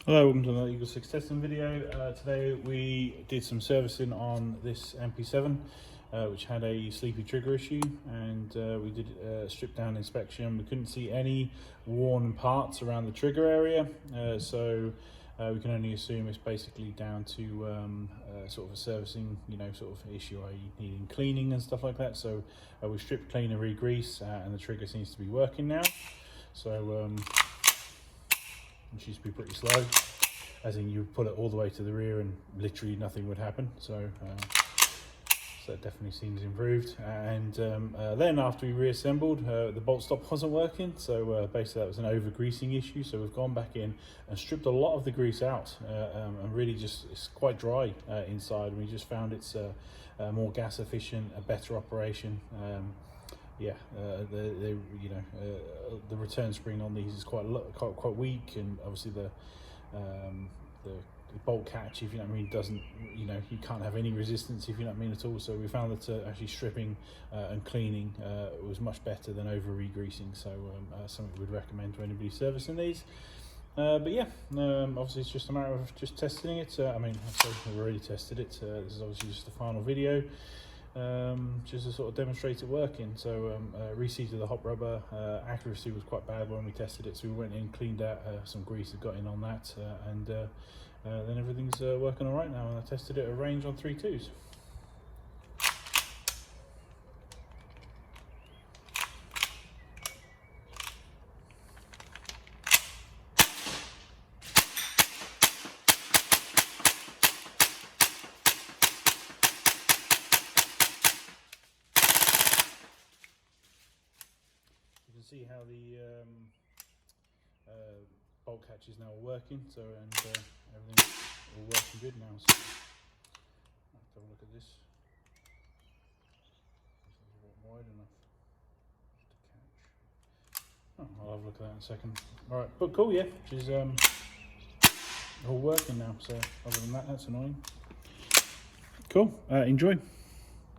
Hello, welcome to another Eagle 6 testing video. Today we did some servicing on this MP7 which had a sleepy trigger issue, and we did a strip down inspection. We couldn't see any worn parts around the trigger area, so we can only assume it's basically down to sort of a servicing, sort of issue, i.e. needing cleaning and stuff like that. So we stripped, clean and re-grease, and the trigger seems to be working now. So it used to be pretty slow, as in you would pull it all the way to the rear and literally nothing would happen. So that definitely seems improved. And then after we reassembled, the bolt stop wasn't working, so basically that was an over greasing issue. So we've gone back in and stripped a lot of the grease out, and really just it's quite dry inside, and we just found it's more gas efficient, a better operation. The return spring on these is quite weak, and obviously the bolt catch, if you know what I mean, doesn't, you can't have any resistance, if you know what I mean, at all. So we found that actually stripping and cleaning was much better than over re-greasing. So something we'd recommend to anybody servicing these. But yeah, obviously it's just a matter of just testing it. I mean, we've already tested it. This is obviously just the final video, just to sort of demonstrate it working. So reseated the hot rubber. Accuracy was quite bad when we tested it, so we went in, cleaned out some grease that got in on that, and then everything's working all right now. And I tested it at a range on 3.2s. See how the bolt catch is now working, so everything's all working good now. So let's have a look at this. This is wide enough just to catch. Oh, I'll have a look at that in a second. All right, but cool, yeah, she's all working now. So other than that, that's annoying. Cool. Enjoy.